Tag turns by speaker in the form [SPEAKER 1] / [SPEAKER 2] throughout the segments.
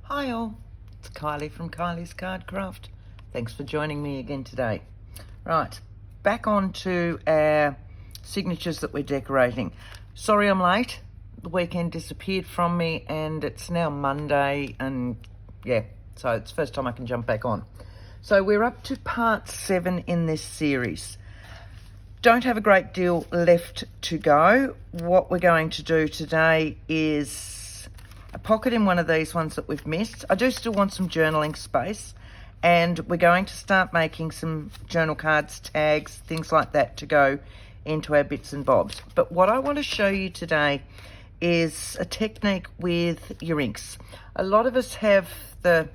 [SPEAKER 1] Hi all, it's Kylie from Kylie's Card Craft. Thanks for joining me again today. Right, back on to our signatures that we're decorating. Sorry I'm late, the weekend disappeared from me and it's now Monday and yeah, so it's the first time I can jump back on. So we're up to part 7 in this series. Don't have a great deal left to go. What we're going to do today is a pocket in one of these ones that we've missed. I do still want some journaling space, and we're going to start making some journal cards, tags, things like that to go into our bits and bobs. But what I want to show you today is a technique with your inks. A lot of us have the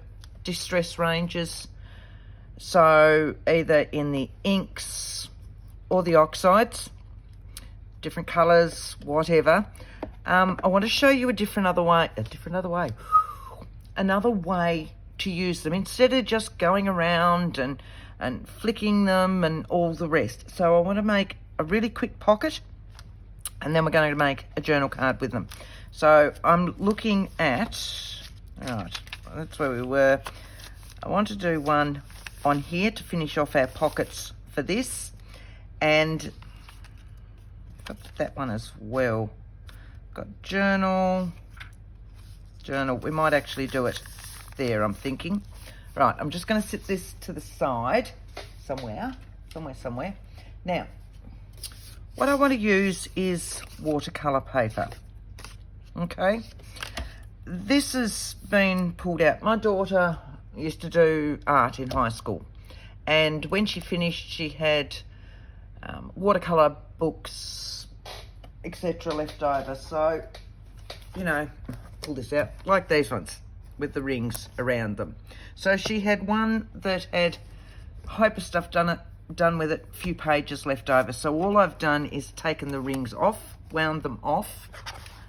[SPEAKER 1] distress ranges, so either in the inks or the oxides, different colours, whatever. I want to show you another way to use them instead of just going around and flicking them and all the rest. So I want to make a really quick pocket, and then we're going to make a journal card with them. So I'm looking at, right, that's where we were. I want to do one on here to finish off our pockets for this, and got that one as well. Got journal. We might actually do it there, I'm thinking. Right, I'm just going to sit this to the side somewhere. Now, what I want to use is watercolor paper. Okay, this has been pulled out. My daughter used to do art in high school, and when she finished, she had watercolor books, etc. left over. So, you know, pull this out like these ones with the rings around them. So she had one that had hyper stuff done with it, a few pages left over. So all I've done is taken the rings off, wound them off.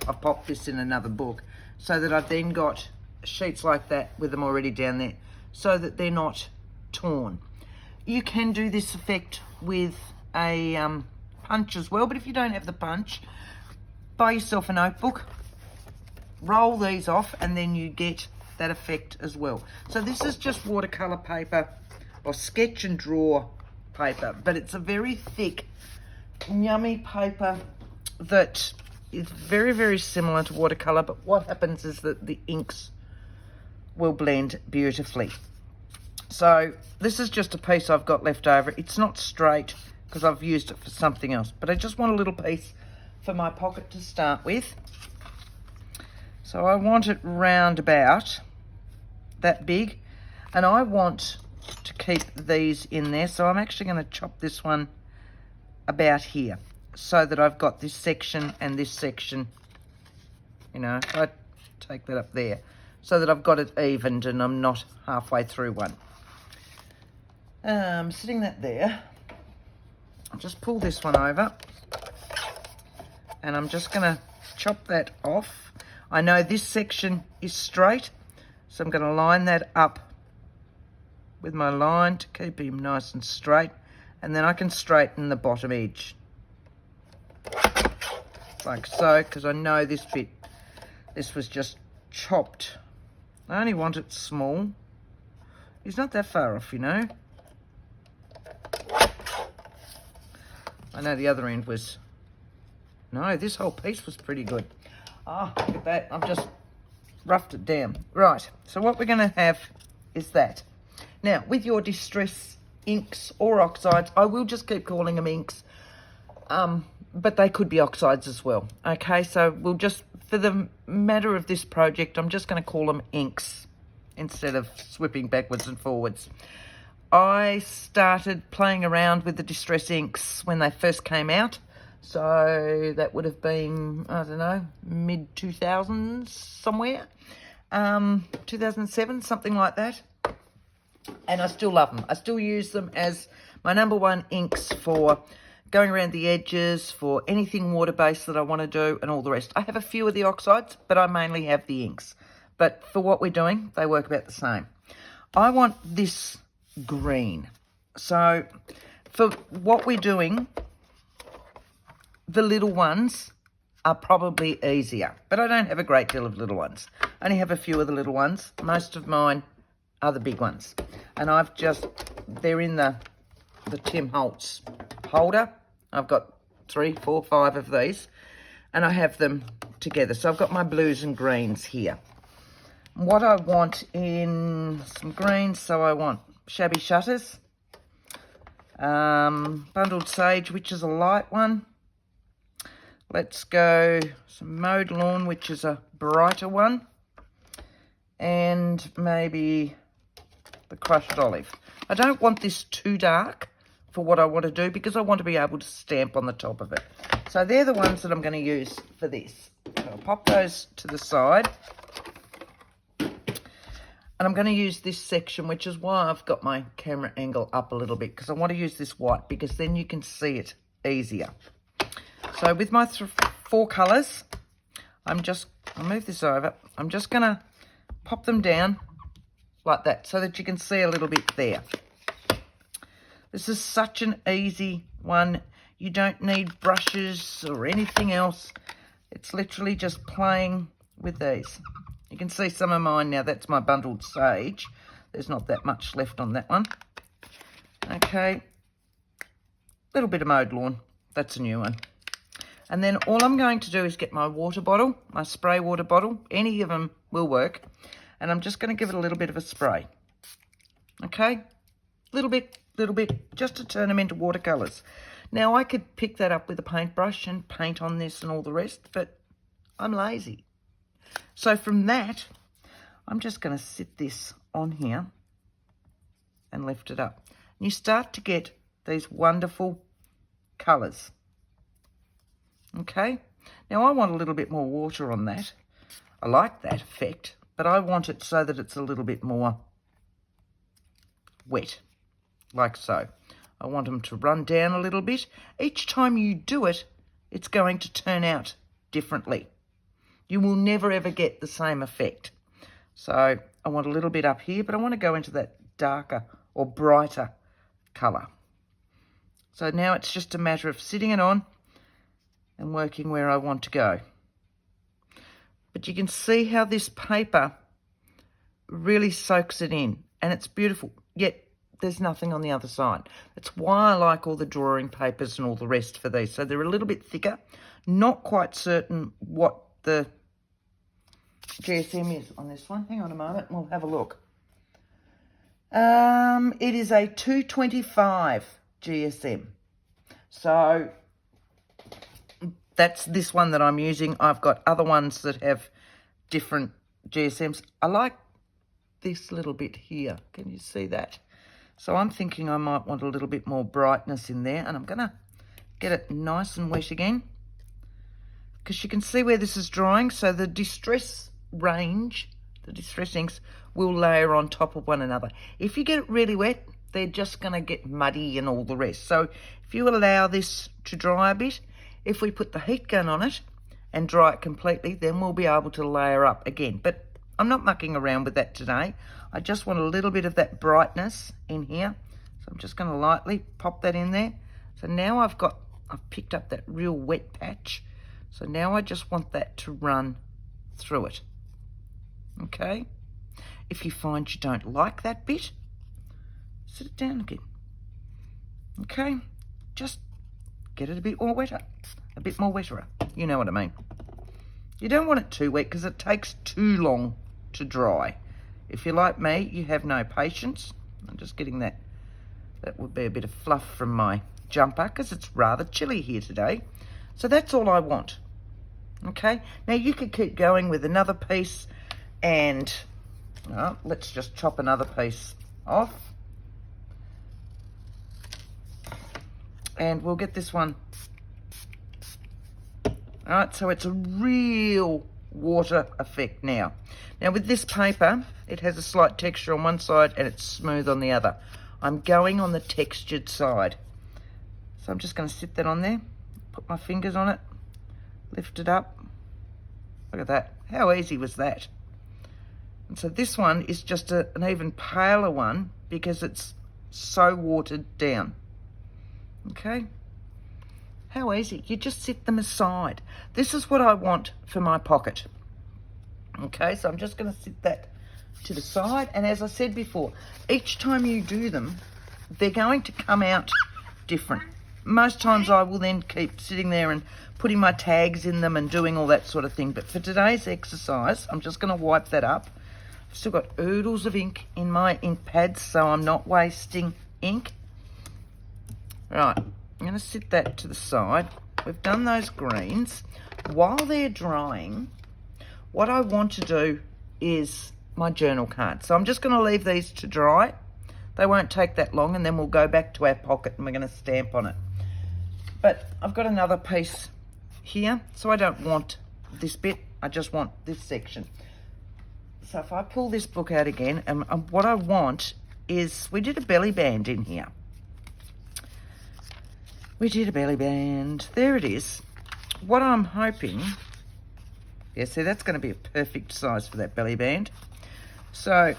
[SPEAKER 1] I've popped this in another book so that I've then got sheets like that with them already down there so that they're not torn. You can do this effect with a punch as well, but if you don't have the punch, buy yourself a notebook, roll these off, and then you get that effect as well. So this is just watercolor paper or sketch and draw paper, but it's a very thick, yummy paper that is very, very similar to watercolor, but what happens is that the inks will blend beautifully. So this is just a piece I've got left over. It's not straight because I've used it for something else, but I just want a little piece for my pocket to start with. So I want it round about that big, and I want to keep these in there. So I'm actually going to chop this one about here so that I've got this section and this section, you know, I take that up there so that I've got it evened and I'm not halfway through one. Sitting that there, I'll just pull this one over and I'm just going to chop that off. I know this section is straight, so I'm going to line that up with my line to keep him nice and straight, and then I can straighten the bottom edge like so, because I know this bit, this was just chopped. I only want it small. He's not that far off, you know. I know the other end was, no, this whole piece was pretty good. Oh, look at that. I've just roughed it down. Right, so what we're going to have is that. Now, with your distress inks or oxides, I will just keep calling them inks, but they could be oxides as well. Okay, so we'll just, for the matter of this project, I'm just going to call them inks instead of sweeping backwards and forwards. I started playing around with the distress inks when they first came out. So that would have been, I don't know, mid-2000s somewhere. 2007, something like that. And I still love them. I still use them as my #1 inks for going around the edges, for anything water-based that I want to do, and all the rest. I have a few of the oxides, but I mainly have the inks. But for what we're doing, they work about the same. I want this green. So for what we're doing, the little ones are probably easier, but I don't have a great deal of little ones. I only have a few of the little ones. Most of mine are the big ones. And they're in the Tim Holtz holder. I've got 3, 4, 5 of these. And I have them together. So I've got my blues and greens here. What I want in some greens, so I want shabby shutters, bundled sage, which is a light one. Let's go some mowed lawn, which is a brighter one, and maybe the crushed olive. I don't want this too dark for what I want to do because I want to be able to stamp on the top of it. So they're the ones that I'm going to use for this. So I'll pop those to the side. And I'm going to use this section, which is why I've got my camera angle up a little bit, because I want to use this white because then you can see it easier. So with my 4 colours, I'll move this over. I'm just going to pop them down like that so that you can see a little bit there. This is such an easy one. You don't need brushes or anything else. It's literally just playing with these. You can see some of mine now. That's my bundled sage. There's not that much left on that one. Okay. Little bit of mowed lawn. That's a new one. And then all I'm going to do is get my water bottle, my spray water bottle. Any of them will work. And I'm just going to give it a little bit of a spray. Okay. Little bit, just to turn them into watercolours. Now, I could pick that up with a paintbrush and paint on this and all the rest, but I'm lazy. So from that, I'm just going to sit this on here and lift it up. And you start to get these wonderful colours. Okay? Now, I want a little bit more water on that. I like that effect, but I want it so that it's a little bit more wet, like so. I want them to run down a little bit. Each time you do it, it's going to turn out differently. You will never ever get the same effect. So I want a little bit up here, but I want to go into that darker or brighter colour. So now it's just a matter of sitting it on and working where I want to go. But you can see how this paper really soaks it in, and it's beautiful, yet there's nothing on the other side. That's why I like all the drawing papers and all the rest for these. So they're a little bit thicker. Not quite certain what the GSM is on this one. Hang on a moment and we'll have a look. It is a 225 GSM. So that's this one that I'm using. I've got other ones that have different GSMs. I like this little bit here. Can you see that? So I'm thinking I might want a little bit more brightness in there, and I'm going to get it nice and wet again because you can see where this is drying. So the distress range, the distress inks, will layer on top of one another. If you get it really wet, they're just going to get muddy and all the rest. So if you allow this to dry a bit, if we put the heat gun on it and dry it completely, then we'll be able to layer up again. But I'm not mucking around with that today. I just want a little bit of that brightness in here. So I'm just going to lightly pop that in there. So now I've picked up that real wet patch. So now I just want that to run through it. Okay? If you find you don't like that bit, sit it down again. Okay? Just get it a bit more wetter. A bit more wetter. You know what I mean. You don't want it too wet because it takes too long to dry. If you're like me, you have no patience. I'm just getting that. That would be a bit of fluff from my jumper because it's rather chilly here today. So that's all I want. Okay? Now you could keep going with another piece and let's just chop another piece off. And we'll get this one. All right, so it's a real water effect now. Now with this paper, it has a slight texture on one side and it's smooth on the other. I'm going on the textured side. So I'm just going to sit that on there, put my fingers on it, lift it up. Look at that. How easy was that? And so this one is just an even paler one because it's so watered down. Okay? How easy. You just sit them aside. This is what I want for my pocket. Okay, so I'm just going to sit that to the side. And as I said before, each time you do them, they're going to come out different. Most times I will then keep sitting there and putting my tags in them and doing all that sort of thing. But for today's exercise, I'm just going to wipe that up. I've still got oodles of ink in my ink pads, so I'm not wasting ink. Right, I'm going to sit that to the side. We've done those greens. While they're drying, what I want to do is my journal card. So I'm just going to leave these to dry. They won't take that long, and then we'll go back to our pocket and we're going to stamp on it. But I've got another piece here, so I don't want this bit, I just want this section. So if I pull this book out again, and what I want is, we did a belly band in here. We did a belly band. There it is. What I'm hoping, yeah, see, that's going to be a perfect size for that belly band. So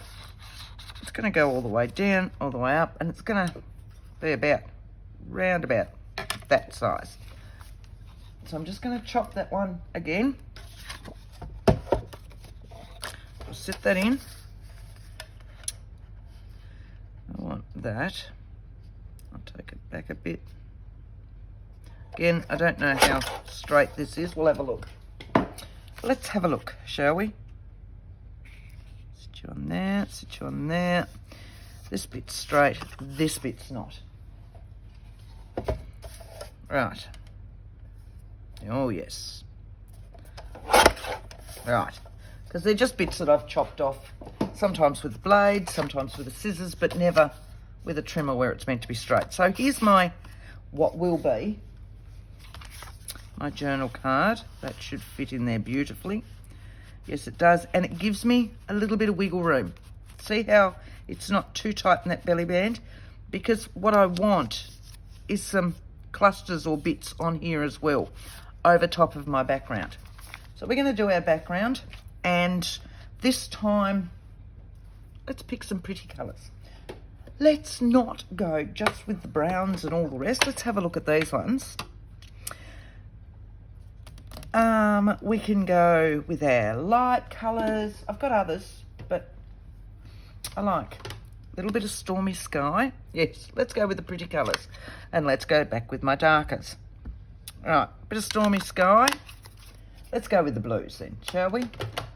[SPEAKER 1] it's going to go all the way down, all the way up, and it's going to be about, round about that size. So I'm just going to chop that one again. I'll sit that in. I want that. I'll take it back a bit. Again, I don't know how straight this is. We'll have a look. Let's have a look, shall we? Sit you on there, sit you on there. This bit's straight, this bit's not. Right. Oh, yes. Right. Because they're just bits that I've chopped off, sometimes with blades, sometimes with the scissors, but never with a trimmer where it's meant to be straight. So here's my, what will be, my journal card. That should fit in there beautifully. Yes, it does. And it gives me a little bit of wiggle room. See how it's not too tight in that belly band? Because what I want is some clusters or bits on here as well, over top of my background. So we're going to do our background, and this time let's pick some pretty colours. Let's not go just with the browns and all the rest. Let's have a look at these ones. We can go with our light colours. I've got others, but I like a little bit of stormy sky. Yes, let's go with the pretty colours. And let's go back with my darkers. Right, bit of stormy sky. Let's go with the blues then, shall we?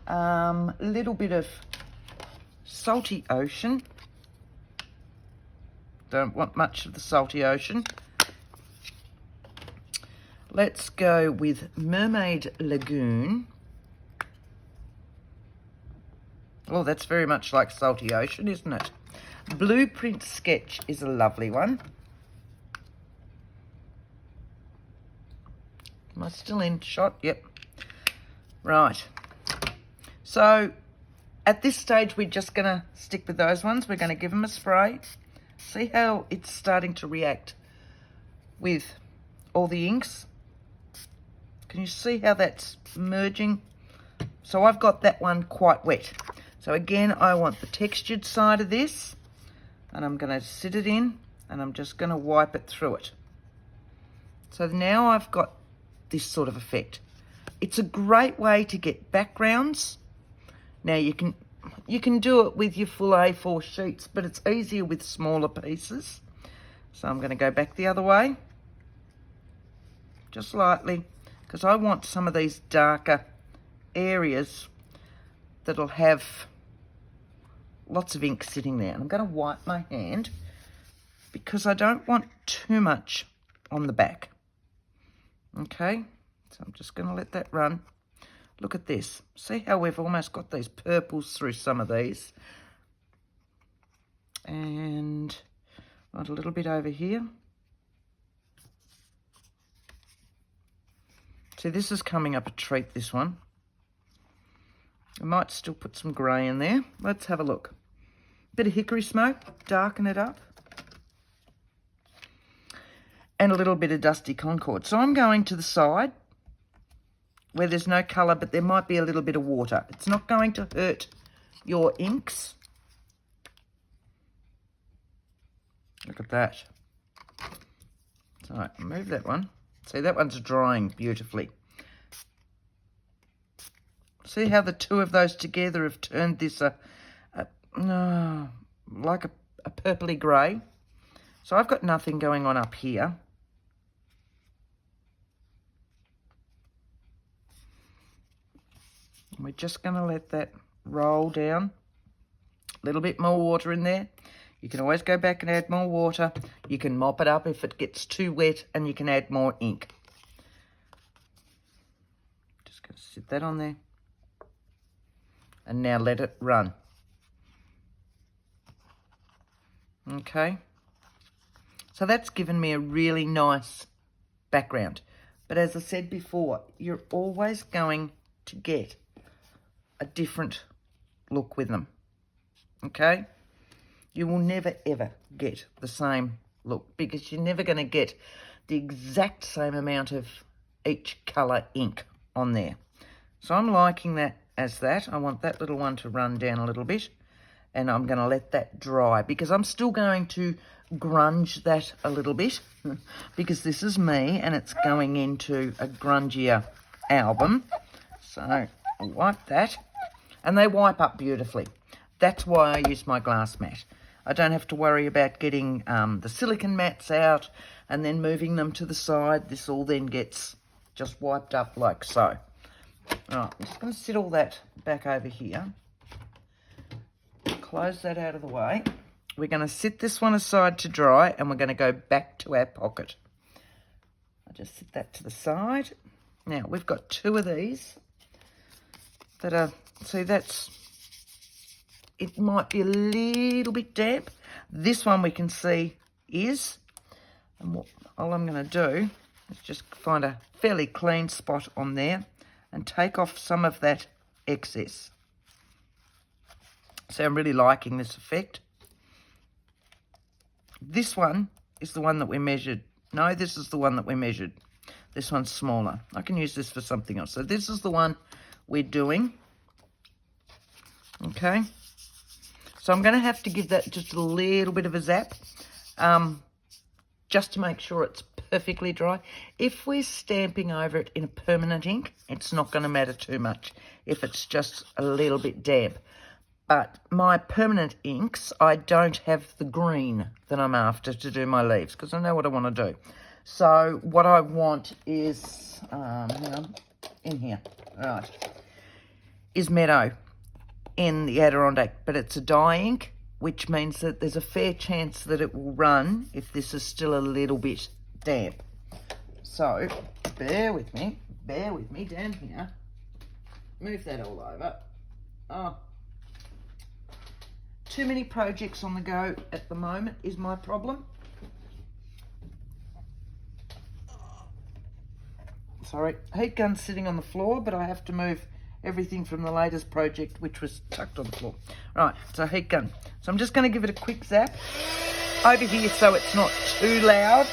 [SPEAKER 1] A little bit of salty ocean. Don't want much of the salty ocean. Let's go with Mermaid Lagoon. Oh, that's very much like salty ocean, isn't it? Blueprint Sketch is a lovely one. Am I still in shot? Yep. Right. So at this stage, we're just going to stick with those ones. We're going to give them a spray. See how it's starting to react with all the inks? Can you see how that's merging? So I've got that one quite wet. So again, I want the textured side of this, and I'm going to sit it in, and I'm just going to wipe it through it. So now I've got this sort of effect. It's a great way to get backgrounds. Now you can do it with your full A4 sheets, but it's easier with smaller pieces. So I'm going to go back the other way, just lightly, because I want some of these darker areas that'll have lots of ink sitting there. And I'm going to wipe my hand because I don't want too much on the back. Okay, so I'm just going to let that run. Look at this. See how we've almost got these purples through some of these. And want a little bit over here. See, this is coming up a treat, this one. I might still put some grey in there. Let's have a look. Bit of hickory smoke, darken it up. And a little bit of dusty Concord. So I'm going to the side where there's no colour, but there might be a little bit of water. It's not going to hurt your inks. Look at that. So move that one. See, that one's drying beautifully. See how the two of those together have turned this like a purpley grey. So I've got nothing going on up here. We're just going to let that roll down. A little bit more water in there. You can always go back and add more water. You can mop it up if it gets too wet, and you can add more ink. Just going to sit that on there. And now let it run. Okay. So that's given me a really nice background. But as I said before, you're always going to get a different look with them. Okay? You will never ever get the same look, because you're never going to get the exact same amount of each colour ink on there. So I'm liking that as that. I want that little one to run down a little bit, and I'm going to let that dry, because I'm still going to grunge that a little bit because this is me and it's going into a grungier album. So I'll wipe that, and they wipe up beautifully. That's why I use my glass mat. I don't have to worry about getting the silicone mats out and then moving them to the side. This all then gets just wiped up like so. All right, I'm just going to sit all that back over here. Close that out of the way. We're going to sit this one aside to dry, and we're going to go back to our pocket. I'll just sit that to the side. Now, we've got two of these that are, see, that's, it might be a little bit damp. This one we can see is, and what all I'm going to do is just find a fairly clean spot on there and take off some of that excess. So I'm really liking this effect. This one is the one that we measured. No, this is the one that we measured. This one's smaller. I can use this for something else. So this is the one we're doing. Okay. So I'm going to have to give that just a little bit of a zap, just to make sure it's perfectly dry. If we're stamping over it in a permanent ink, it's not going to matter too much if it's just a little bit damp. But my permanent inks, I don't have the green that I'm after to do my leaves, because I know what I want to do. So what I want is, in here, right, is Meadow in the Adirondack, but it's a dye ink, which means that there's a fair chance that it will run if this is still a little bit damp. So bear with me down here. Move that all over. Oh. Too many projects on the go at the moment is my problem. Sorry, heat gun's sitting on the floor, but I have to move everything from the latest project, which was tucked on the floor. Right, so heat gun. So I'm just going to give it a quick zap over here so it's not too loud.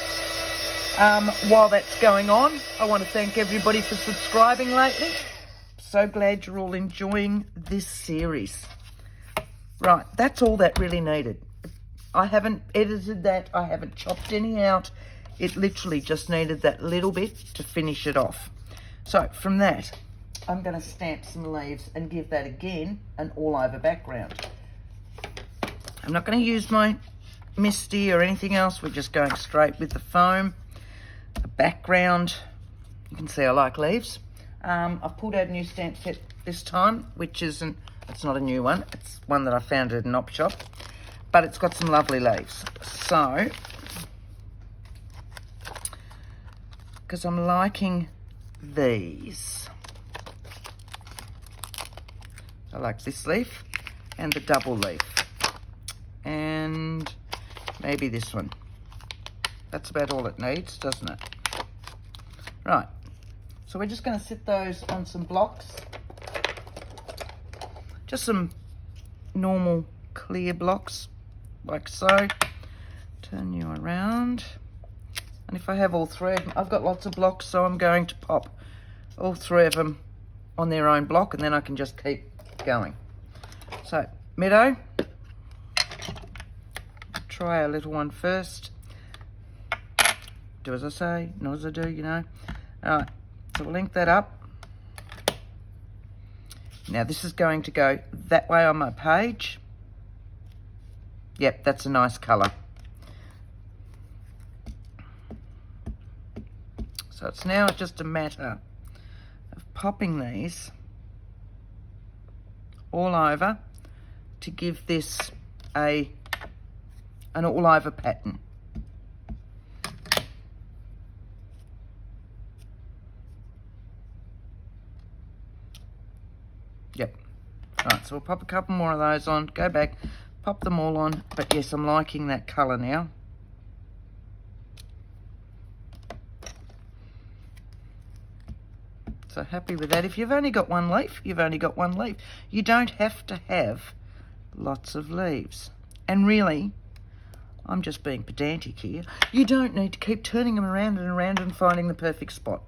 [SPEAKER 1] While that's going on, I want to thank everybody for subscribing lately. So glad you're all enjoying this series. Right, that's all that really needed. I haven't edited that. I haven't chopped any out. It literally just needed that little bit to finish it off. So from that, I'm going to stamp some leaves and give that again an all-over background. I'm not going to use my Misty or anything else. We're just going straight with the foam. The background, you can see I like leaves. I've pulled out a new stamp set this time, which isn't, it's not a new one. It's one that I found at an op shop, but it's got some lovely leaves. So, because I'm liking these. I like this leaf and the double leaf and maybe this one. That's about all it needs, doesn't it? Right, so we're just going to sit those on some blocks. Just some normal clear blocks, like so. Turn you around. And if I have all three of them, I've got lots of blocks, so I'm going to pop all three of them on their own block, and then I can just keep going. So, Meadow. Try a little one first. Do as I say, not as I do, you know. All right, so we'll ink that up. Now this is going to go that way on my page. Yep, that's a nice colour. So it's now just a matter of popping these all over to give this an all over pattern. Yep. Right, so we'll pop a couple more of those on, go back, pop them all on, but yes, I'm liking that colour now. So happy with that. If you've only got one leaf, you've only got one leaf. You don't have to have lots of leaves. And really, I'm just being pedantic here, you don't need to keep turning them around and around and finding the perfect spot.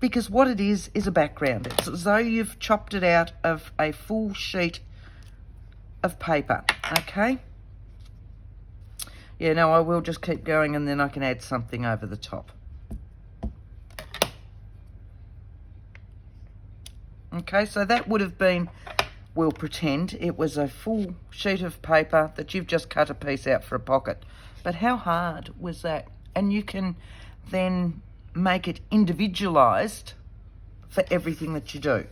[SPEAKER 1] Because what it is a background. It's as though you've chopped it out of a full sheet of paper, okay? Yeah, no, I will just keep going and then I can add something over the top. Okay, so that would have been, we'll pretend it was a full sheet of paper that you've just cut a piece out for a pocket. But how hard was that? And you can then make it individualized for everything that you do.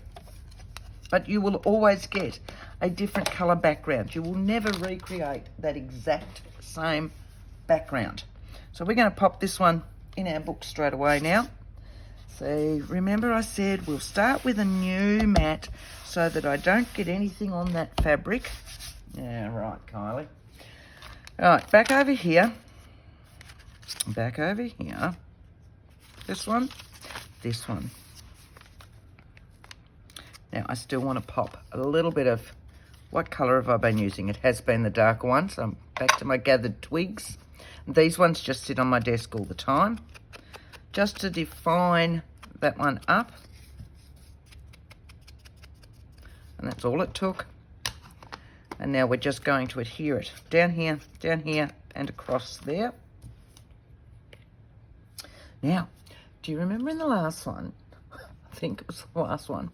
[SPEAKER 1] But you will always get a different color background. You will never recreate that exact same background. So we're going to pop this one in our book straight away now. So remember I said we'll start with a new mat so that I don't get anything on that fabric. Yeah, right, Kylie. All right, back over here. Back over here. This one. This one. Now I still want to pop a little bit of, what colour have I been using? It has been the darker one, so I'm back to my gathered twigs. These ones just sit on my desk all the time. Just to define that one up. And that's all it took. And now we're just going to adhere it down here, and across there. Now, do you remember in the last one, I think it was the last one,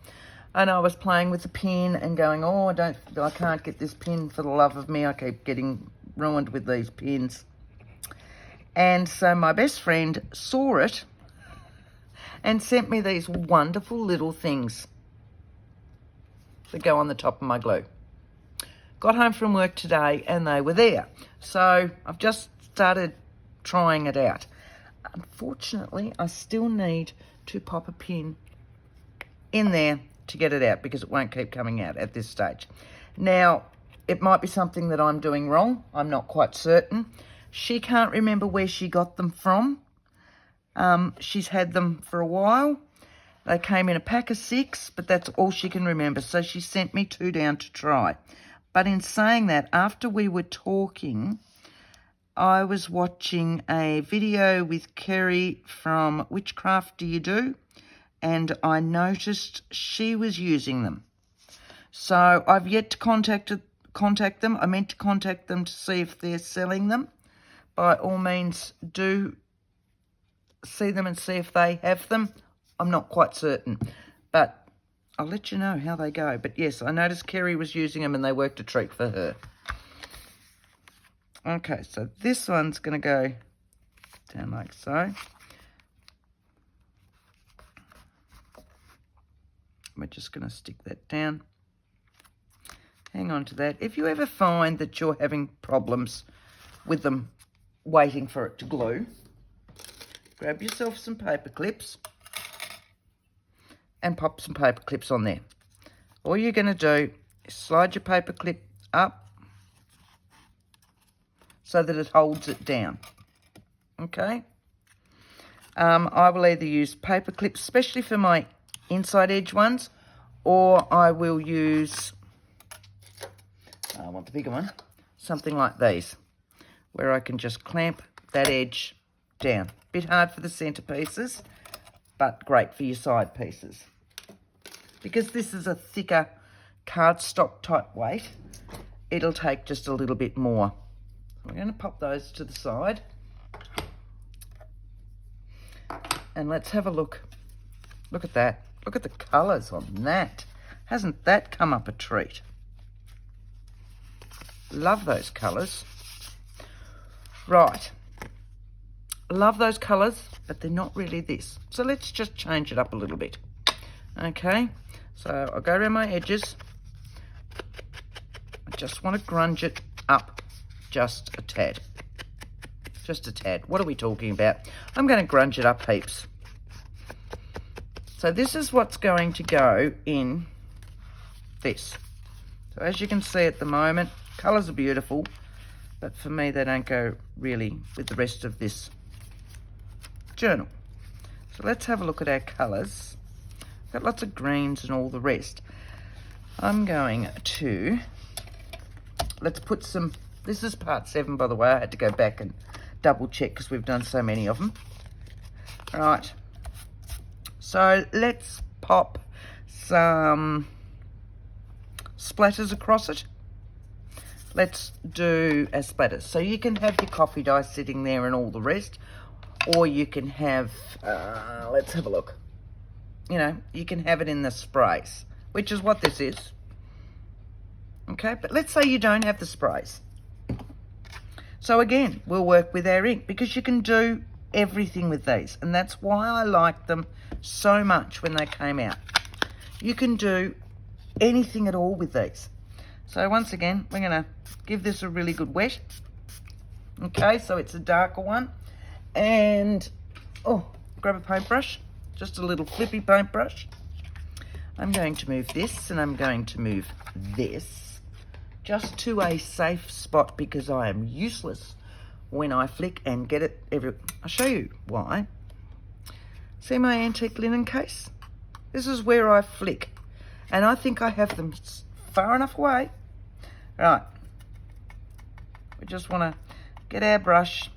[SPEAKER 1] and I was playing with the pin and going, oh, I can't get this pin for the love of me. I keep getting ruined with these pins. And so my best friend saw it and sent me these wonderful little things that go on the top of my glue. Got home from work today and they were there. So I've just started trying it out. Unfortunately, I still need to pop a pin in there to get it out because it won't keep coming out at this stage. Now, it might be something that I'm doing wrong. I'm not quite certain. She can't remember where she got them from. She's had them for a while. They came in a pack of 6, but that's all she can remember. So she sent me 2 down to try. But in saying that, after we were talking, I was watching a video with Kerry from Which Craft Do You Do? And I noticed she was using them. So I've yet to contact them. I meant to contact them to see if they're selling them. By all means, do see them and see if they have them. I'm not quite certain, but I'll let you know how they go. But yes, I noticed Kerry was using them and they worked a treat for her. Okay, so this one's going to go down like so. We're just going to stick that down. Hang on to that. If you ever find that you're having problems with them waiting for it to glue, grab yourself some paper clips and pop some paper clips on there. All you're going to do is slide your paper clip up so that it holds it down. Okay? I will either use paper clips, especially for my inside edge ones, or I will use, I want the bigger one, something like these, where I can just clamp that edge down. Bit hard for the centre pieces, but great for your side pieces. Because this is a thicker cardstock type weight, it'll take just a little bit more. So we're going to pop those to the side. And let's have a look. Look at that. Look at the colours on that. Hasn't that come up a treat? Love those colours. Right. Love those colours, but they're not really this. So let's just change it up a little bit. Okay, so I'll go around my edges. I just want to grunge it up just a tad. Just a tad. What are we talking about? I'm going to grunge it up heaps. So this is what's going to go in this. So as you can see at the moment, colours are beautiful, but for me they don't go really with the rest of this journal. So let's have a look at our colours. Got lots of greens and all the rest. I'm going to, let's put some, this is part 7 by the way, I had to go back and double check because we've done so many of them. Right, so let's pop some splatters across it. Let's do a splatters. So you can have your coffee dye sitting there and all the rest, or you can have, let's have a look. You know, you can have it in the sprays, which is what this is. Okay, but let's say you don't have the sprays. So again, we'll work with our ink because you can do everything with these. And that's why I liked them so much when they came out. You can do anything at all with these. So once again, we're going to give this a really good wet. Okay, so it's a darker one. And, oh, grab a paintbrush. Just a little flippy paintbrush. I'm going to move this and I'm going to move this just to a safe spot because I am useless when I flick and get it everywhere. I'll show you why. See my antique linen case? This is where I flick. And I think I have them far enough away. Right. We just want to get our brush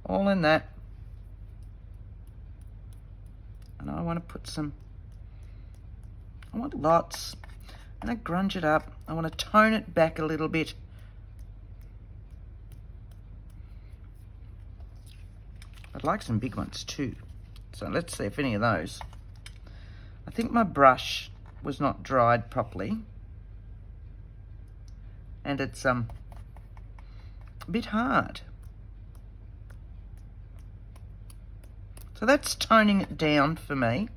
[SPEAKER 1] all in that. And I want to put some, I want lots. And I grunge it up. I want to tone it back a little bit. I'd like some big ones too. So let's see if any of those. I think my brush was not dried properly. And it's a bit hard. So that's toning it down for me.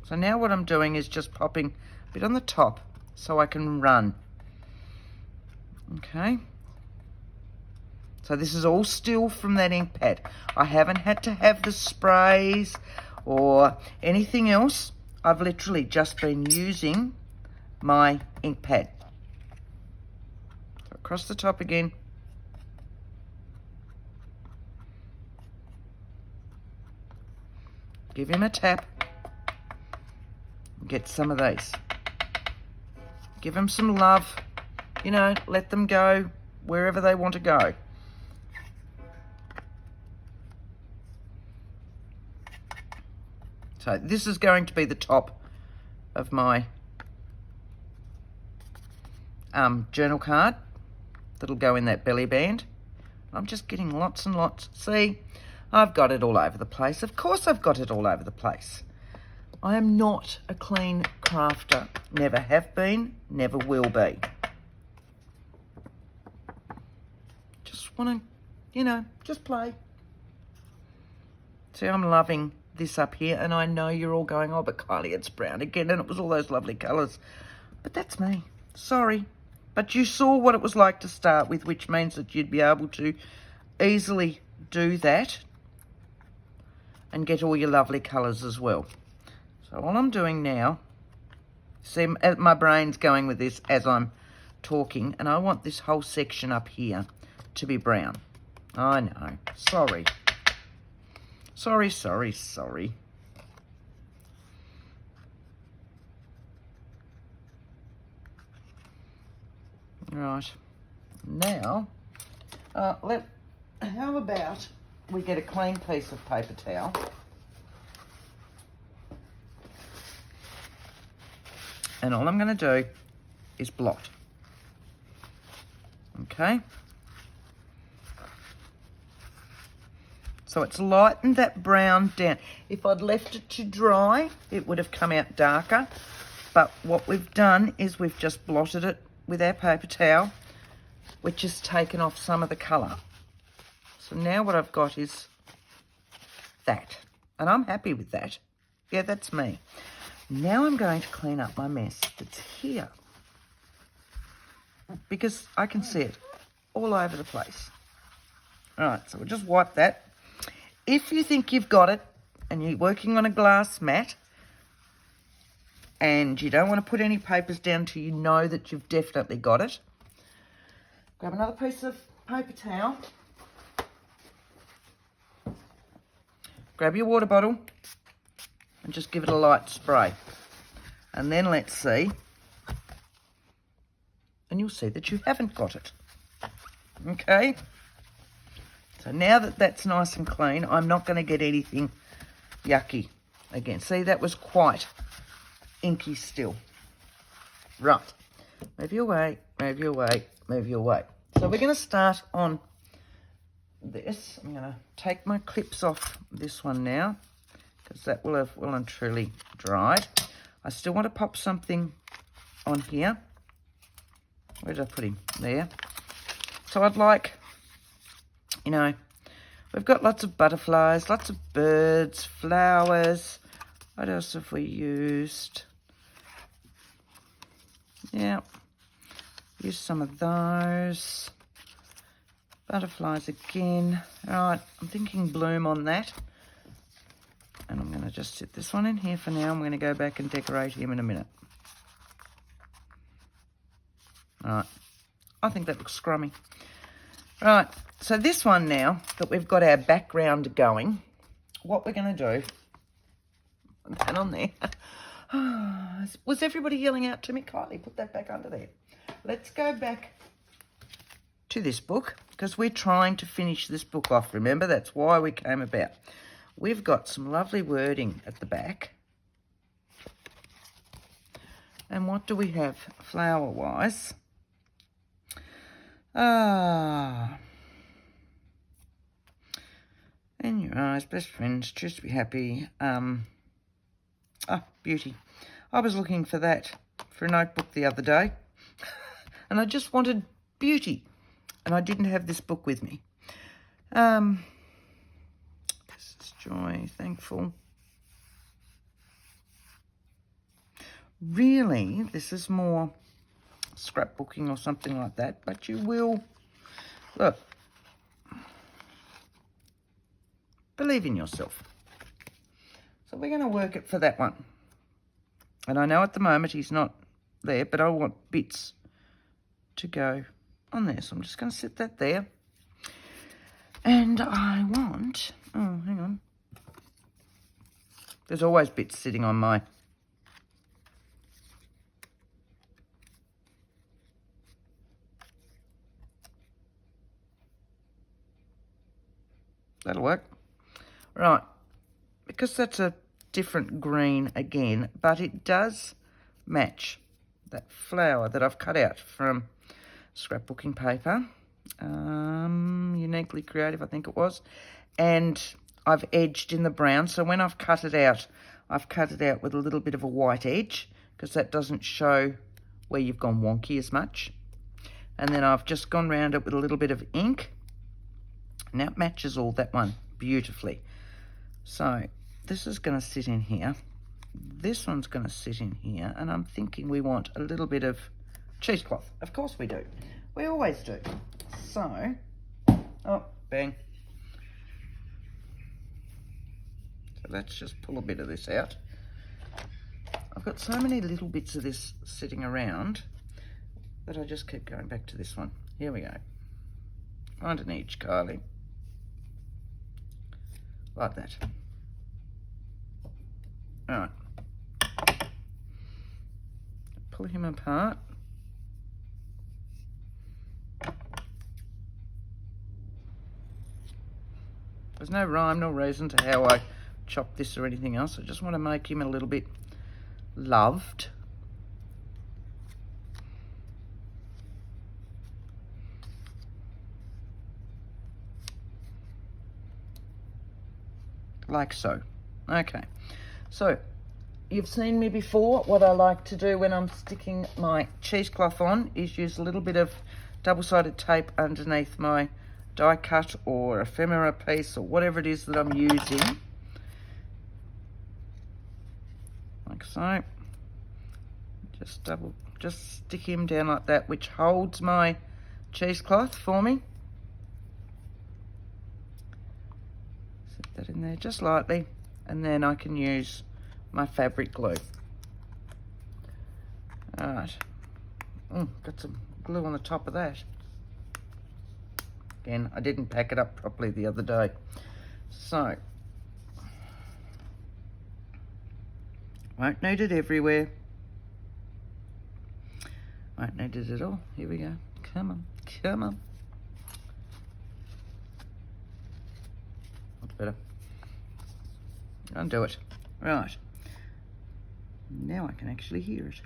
[SPEAKER 1] So now what I'm doing is just popping a bit on the top so I can run. Okay. So this is all still from that ink pad. I haven't had to have the sprays or anything else. I've literally just been using my ink pad. So across the top again. Give him a tap. Get some of these. Give them some love. You know, let them go wherever they want to go. So this is going to be the top of my journal card that'll go in that belly band. I'm just getting lots and lots. See, I've got it all over the place. Of course I've got it all over the place. I am not a clean crafter. Never have been, never will be. Just want to, you know, just play. See, I'm loving this up here, and I know you're all going, oh, but Kylie, it's brown again, and it was all those lovely colours. But that's me. Sorry. But you saw what it was like to start with, which means that you'd be able to easily do that and get all your lovely colours as well. So all I'm doing now, see my brain's going with this as I'm talking, and I want this whole section up here to be brown. I know, sorry. Sorry, sorry, sorry. Right, now, how about we get a clean piece of paper towel. And all I'm going to do is blot. Okay? So it's lightened that brown down. If I'd left it to dry, it would have come out darker. But what we've done is we've just blotted it with our paper towel, which has taken off some of the colour. So now what I've got is that. And I'm happy with that. Yeah, that's me. Now I'm going to clean up my mess that's here, because I can see it all over the place. All right, so we'll just wipe that. If you think you've got it and you're working on a glass mat and you don't want to put any papers down till you know that you've definitely got it, grab another piece of paper towel, grab your water bottle and just give it a light spray. And then let's see. And you'll see that you haven't got it. Okay? So now that that's nice and clean, I'm not going to get anything yucky again. See, that was quite inky still. Right. Move your way, move your way, move your way. So we're going to start on this. I'm going to take my clips off this one now, because that will have well and truly dried. I still want to pop something on here. Where did I put him? There. So I'd like, you know, we've got lots of butterflies, lots of birds, flowers. What else have we used? Yeah, use some of those. Butterflies again. All right, I'm thinking bloom on that. And I'm going to just sit this one in here for now. I'm going to go back and decorate him in a minute. All right, I think that looks scrummy. Right, so this one now that we've got our background going, what we're going to do, put that on there. Was everybody yelling out to me? Kylie, put that back under there. Let's go back to this book, because we're trying to finish this book off. Remember, that's why we came about. We've got some lovely wording at the back. And what do we have flower-wise? In your eyes, best friends, choose to be happy. Beauty. I was looking for that for a notebook the other day. And I just wanted beauty. And I didn't have this book with me. This is joy, thankful. Really, this is more scrapbooking or something like that. But you will, look, believe in yourself. So we're going to work it for that one. And I know at the moment he's not there, but I want bits to go on there. So I'm just going to set that there. And I want, oh, hang on. There's always bits sitting on my, that'll work. Right, because that's a different green again, but it does match that flower that I've cut out from scrapbooking paper. Uniquely Creative, I think it was. And I've edged in the brown, so when I've cut it out with a little bit of a white edge, because that doesn't show where you've gone wonky as much. And then I've just gone round it with a little bit of ink, and that matches all that one beautifully. So this is going to sit in here. This one's going to sit in here, and I'm thinking we want a little bit of cheesecloth. Of course we do. We always do. So, oh, bang. So let's just pull a bit of this out. I've got so many little bits of this sitting around that I just keep going back to this one. Here we go. Find an edge, Kylie. Like that. All right. Pull him apart. There's no rhyme nor reason to how I chop this or anything else. I just want to make him a little bit loved. like so. Okay, so you've seen me before. What I like to do when I'm sticking my cheesecloth on is use a little bit of double-sided tape underneath my die cut or ephemera piece or whatever it is that I'm using, like so. Just stick him down like that, which holds my cheesecloth for me. Set that in there just lightly, and then I can use my fabric glue. All right. Got some glue on the top of that. Again, I didn't pack it up properly the other day. So, won't need it everywhere. Won't need it at all. Here we go. Come on, come on. That's better. Undo it. Right. Now I can actually hear it.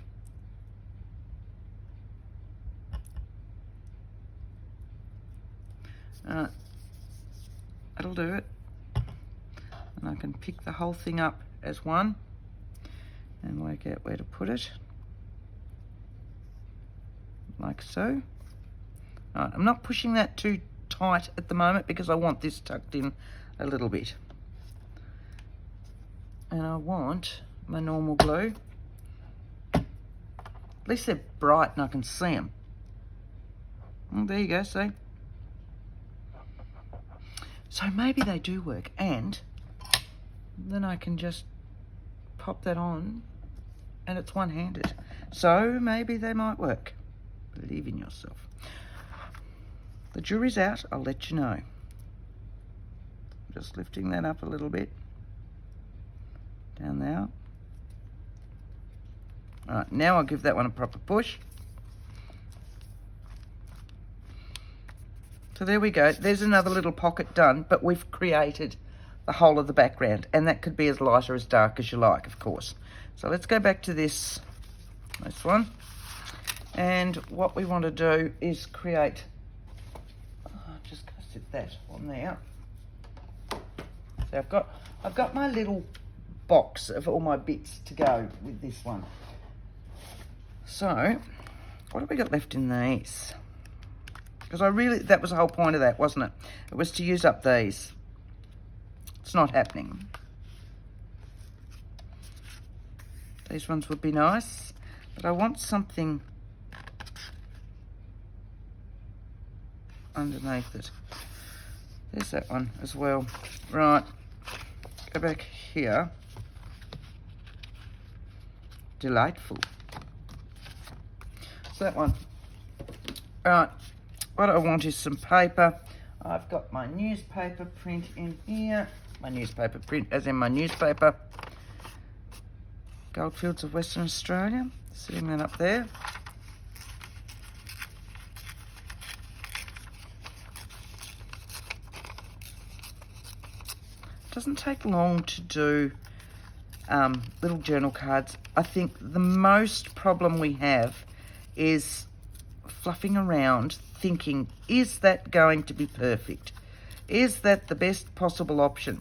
[SPEAKER 1] That'll do it. And I can pick the whole thing up as one and work out where to put it. Like so. Right, I'm not pushing that too tight at the moment because I want this tucked in a little bit. And I want my normal glue. At least they're bright and I can see them. Well, there you go, see? So maybe they do work, and then I can just pop that on and it's one-handed. So maybe they might work. Believe in yourself. The jury's out, I'll let you know. Just lifting that up a little bit. Down there. All right, now I'll give that one a proper push. So there we go. There's another little pocket done, but we've created the whole of the background, and that could be as light or as dark as you like, of course. So let's go back to this one. And what we want to do is create, just go sit that on there. So I've got my little box of all my bits to go with this one. So what have we got left in these? Because that was the whole point of that, wasn't it? It was to use up these. It's not happening. These ones would be nice, but I want something underneath it. There's that one as well. Right, go back here. Delightful. So that one. Right, what I want is some paper. I've got my newspaper print in here. My newspaper print, as in my newspaper. Goldfields of Western Australia. Sitting that up there. Doesn't take long to do little journal cards. I think the most problem we have is fluffing around thinking, is that going to be perfect? Is that the best possible option?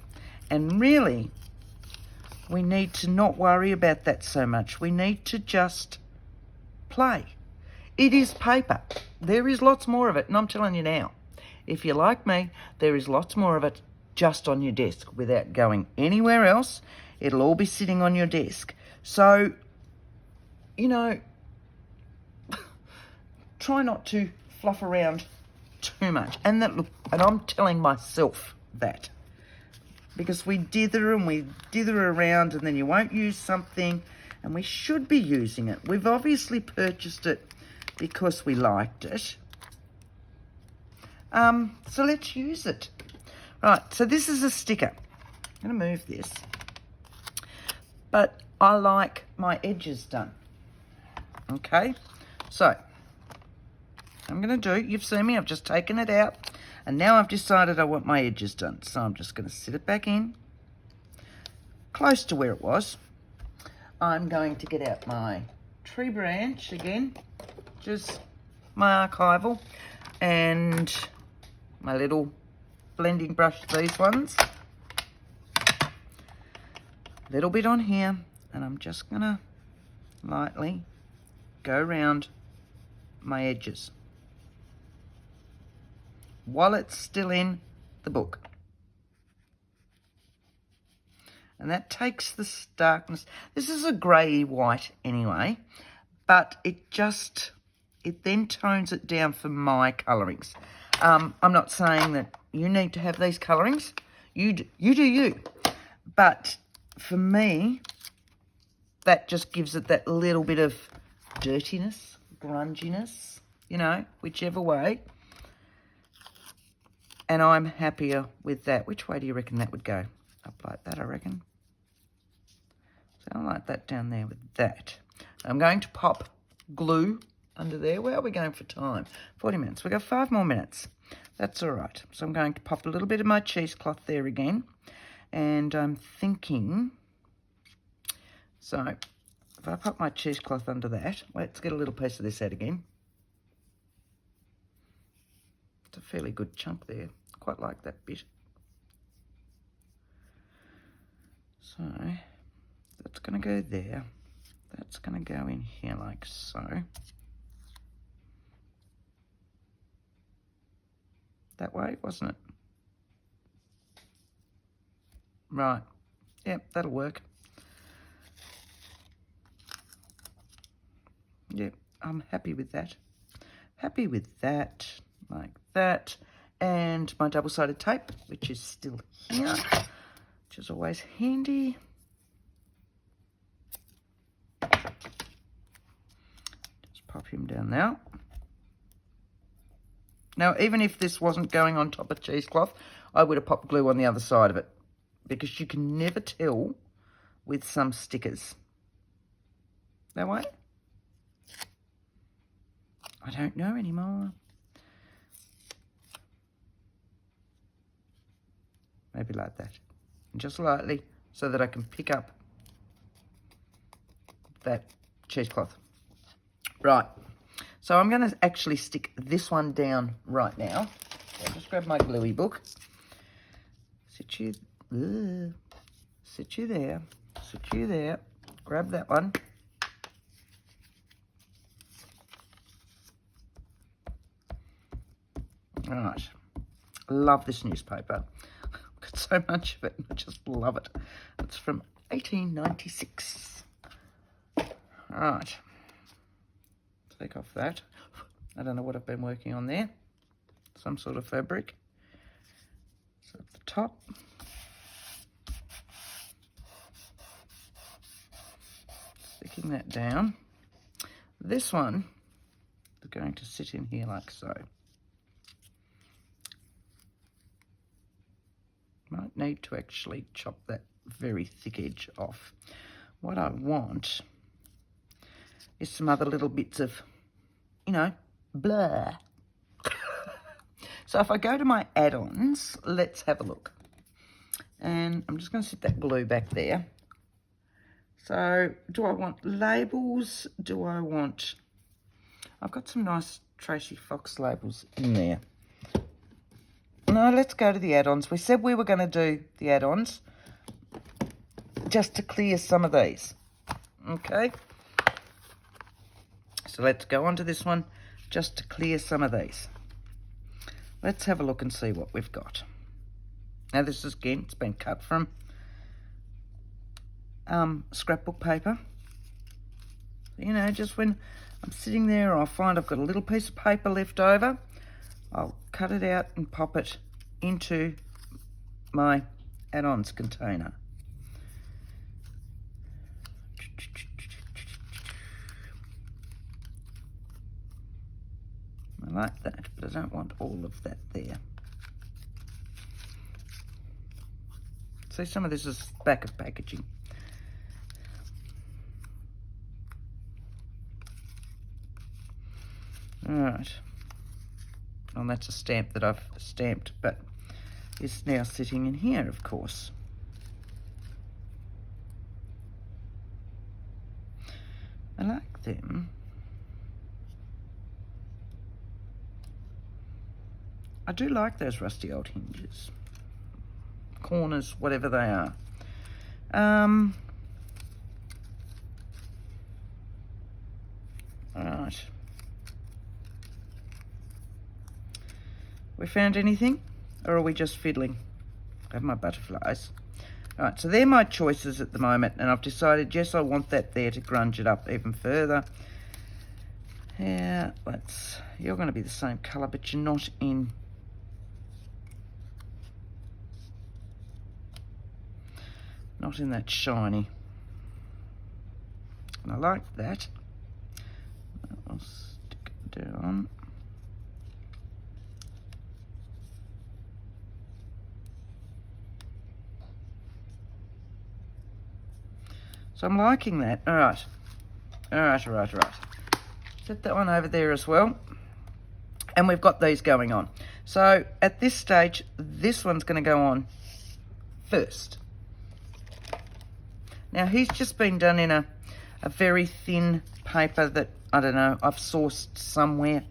[SPEAKER 1] And really, we need to not worry about that so much. We need to just play. It is paper. There is lots more of it, and I'm telling you now, if you're like me, there is lots more of it just on your desk without going anywhere else. It'll all be sitting on your desk. So, you know, try not to fluff around too much. And I'm telling myself that. Because we dither around and then you won't use something, and we should be using it. We've obviously purchased it because we liked it. So let's use it. Right, so this is a sticker. I'm going to move this. But I like my edges done. Okay, so I'm going to do, you've seen me, I've just taken it out, and now I've decided I want my edges done. So I'm just going to sit it back in, close to where it was. I'm going to get out my tree branch again, just my archival, and my little blending brush, these ones. little bit on here, and I'm just gonna lightly go around my edges while it's still in the book. And that takes the darkness. This is a grey white anyway, but it then tones it down for my colourings. I'm not saying that you need to have these colourings. You do you. But for me, that just gives it that little bit of dirtiness, grunginess, you know, whichever way. And I'm happier with that. Which way do you reckon that would go? Up like that, I reckon. So I like that down there with that. I'm going to pop glue under there. Where are we going for time? 40 minutes. We've got 5 more minutes. That's all right. So I'm going to pop a little bit of my cheesecloth there again. And I'm thinking, so if I pop my cheesecloth under that, let's get a little piece of this out again. It's a fairly good chunk there. Quite like that bit. So that's going to go there. That's going to go in here like so. That way, wasn't it? Right. Yep, that'll work. Yep, I'm happy with that. Happy with that, like that. And my double-sided tape, which is still here, which is always handy. Just pop him down now. Now, even if this wasn't going on top of cheesecloth, I would have popped glue on the other side of it, because you can never tell with some stickers. That way? I don't know anymore. Maybe like that. Just lightly, so that I can pick up that cheesecloth. Right. So I'm going to actually stick this one down right now. So I'll just grab my gluey book. Sit you there. Sit you there. Grab that one. All right. Love this newspaper. I've got so much of it. I just love it. It's from 1896. All right. Take off that. I don't know what I've been working on there. Some sort of fabric. So at the top. Sticking that down. This one is going to sit in here like so. Might need to actually chop that very thick edge off. What I want is some other little bits of, you know, blur. So if I go to my add-ons, let's have a look. And I'm just going to sit that glue back there. So do I want labels? Do I want... I've got some nice Tracy Fox labels in there. No, let's go to the add-ons. We said we were going to do the add-ons just to clear some of these. Okay. So let's go on to this one just to clear some of these. Let's have a look and see what we've got. Now this is, again, it's been cut from scrapbook paper. You know, just when I'm sitting there, I find I've got a little piece of paper left over, I'll cut it out and pop it into my add-ons container. I like that, but I don't want all of that there. See, some of this is back of packaging. All right. And that's a stamp that I've stamped, but is now sitting in here, of course. I like them. I do like those rusty old hinges. Corners, whatever they are. Alright. We found anything? Or are we just fiddling? I have my butterflies. Alright, so they're my choices at the moment, and I've decided, yes, I want that there to grunge it up even further. Yeah, you're going to be the same colour, but you're not in. Not in that shiny. And I like that. I'll stick it down. So I'm liking that. All right. Set that one over there as well. And we've got these going on. So at this stage, this one's going to go on first. Now he's just been done in a very thin paper that, I don't know, I've sourced somewhere,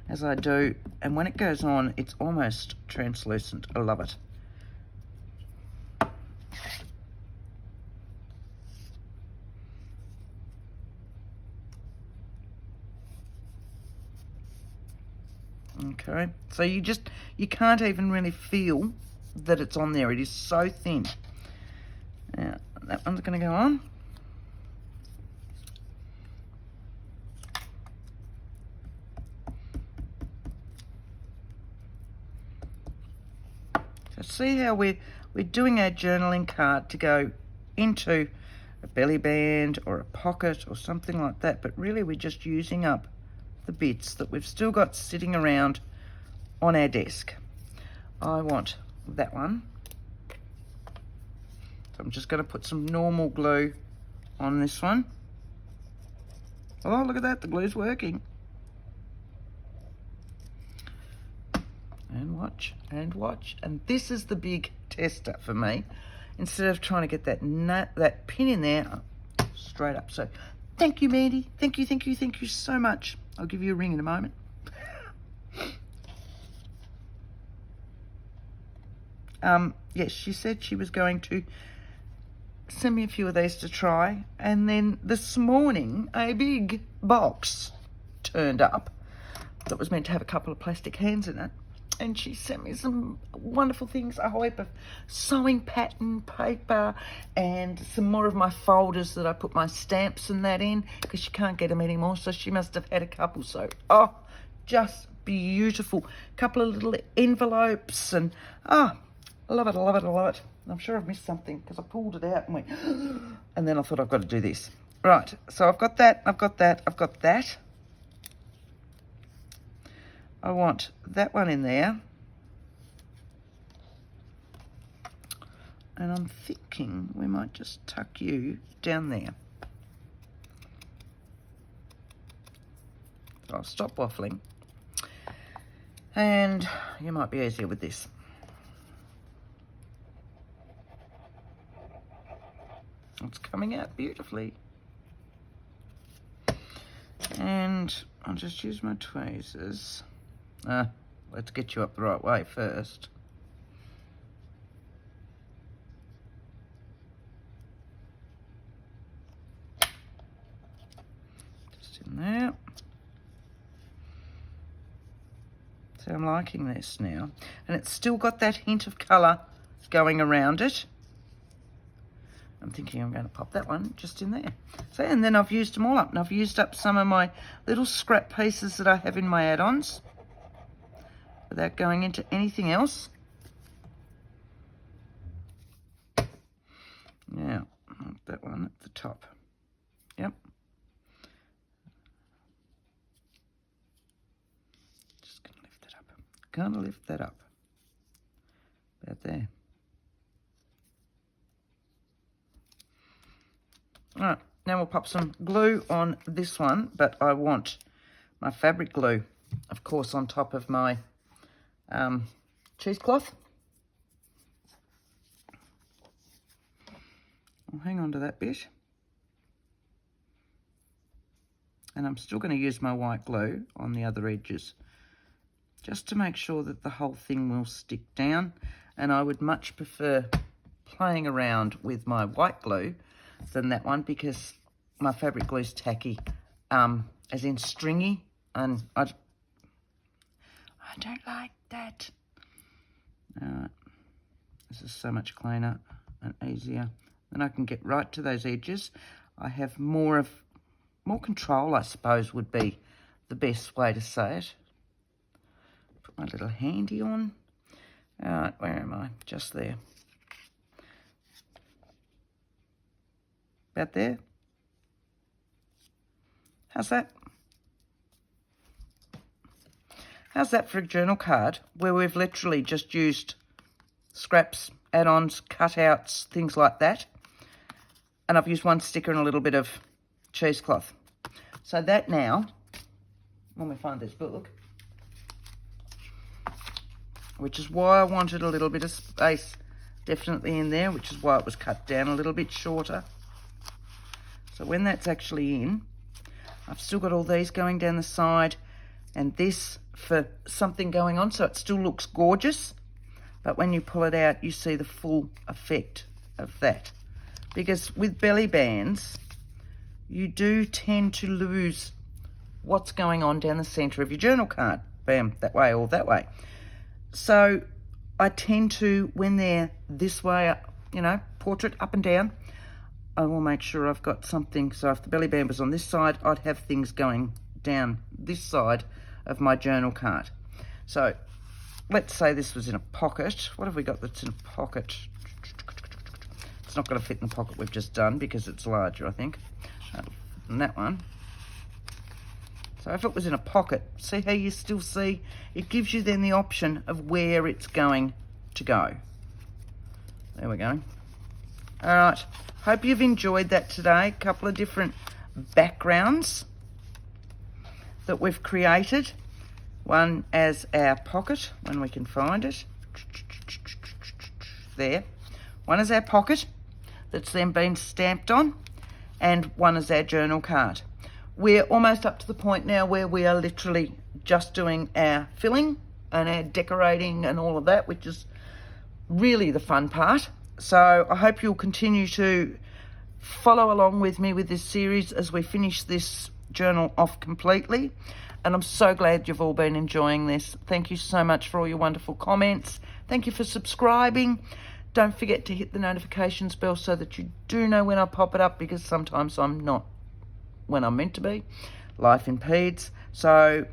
[SPEAKER 1] as I do. And when it goes on, it's almost translucent. I love it. Okay, so you can't even really feel that it's on there. It is so thin. Now, that one's going to go on. So see how we're doing our journaling card to go into a belly band or a pocket or something like that, but really we're just using up the bits that we've still got sitting around on our desk. I want that one. So I'm just going to put some normal glue on this one. Oh, look at that, the glue's working. And watch, and watch. And this is the big tester for me. Instead of trying to get that pin in there, straight up. So thank you, Mandy. Thank you so much. I'll give you a ring in a moment. Yes, she said she was going to send me a few of these to try. And then this morning, a big box turned up that was meant to have a couple of plastic hands in it. And she sent me some wonderful things, a whole heap of sewing pattern paper and some more of my folders that I put my stamps and that in, because she can't get them anymore, so she must have had a couple. So, oh, just beautiful. A couple of little envelopes and, I love it. And I'm sure I've missed something because I pulled it out and went, and then I thought I've got to do this. Right, so I've got that. I want that one in there. And I'm thinking we might just tuck you down there. I'll stop waffling. And you might be easier with this. It's coming out beautifully. And I'll just use my tweezers. Let's get you up the right way first. Just in there. So I'm liking this now. And it's still got that hint of colour going around it. I'm thinking I'm going to pop that one just in there. So, and then I've used them all up. And I've used up some of my little scrap pieces that I have in my add-ons without going into anything else. Now, that one at the top. Yep. Just going to lift that up. About there. All right, now we'll pop some glue on this one, but I want my fabric glue, of course, on top of my cheesecloth. I'll hang on to that bit. And I'm still going to use my white glue on the other edges, just to make sure that the whole thing will stick down. And I would much prefer playing around with my white glue than that one, because my fabric glue is tacky, as in stringy, and I don't like that. This is so much cleaner and easier. Then I can get right to those edges. I have more control, I suppose, would be the best way to say it. Put my little handy on. All right, where am I? Just there. About there. How's that? How's that for a journal card where we've literally just used scraps, add-ons, cutouts, things like that. And I've used one sticker and a little bit of cheesecloth. So that now, when we find this book, which is why I wanted a little bit of space definitely in there, which is why it was cut down a little bit shorter. So when that's actually in, I've still got all these going down the side and this for something going on, so it still looks gorgeous. But when you pull it out, you see the full effect of that. Because with belly bands, you do tend to lose what's going on down the centre of your journal card. Bam, that way or that way. So I tend to, when they're this way, you know, portrait up and down, I will make sure I've got something. So if the belly band was on this side, I'd have things going down this side of my journal card. So let's say this was in a pocket. What have we got that's in a pocket? It's not going to fit in the pocket we've just done because it's larger, I think, than that one. So if it was in a pocket, see how you still see? It gives you then the option of where it's going to go. There we go. All right, hope you've enjoyed that today. A couple of different backgrounds that we've created. One as our pocket, when we can find it. There. One is our pocket that's then been stamped on, and one is our journal card. We're almost up to the point now where we are literally just doing our filling and our decorating and all of that, which is really the fun part. So I hope you'll continue to follow along with me with this series as we finish this journal off completely. And I'm so glad you've all been enjoying this. Thank you so much for all your wonderful comments. Thank you for subscribing. Don't forget to hit the notifications bell so that you do know when I pop it up, because sometimes I'm not when I'm meant to be. Life impedes. So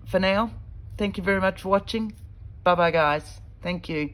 [SPEAKER 1] for now, thank you very much for watching. Bye-bye, guys. Thank you.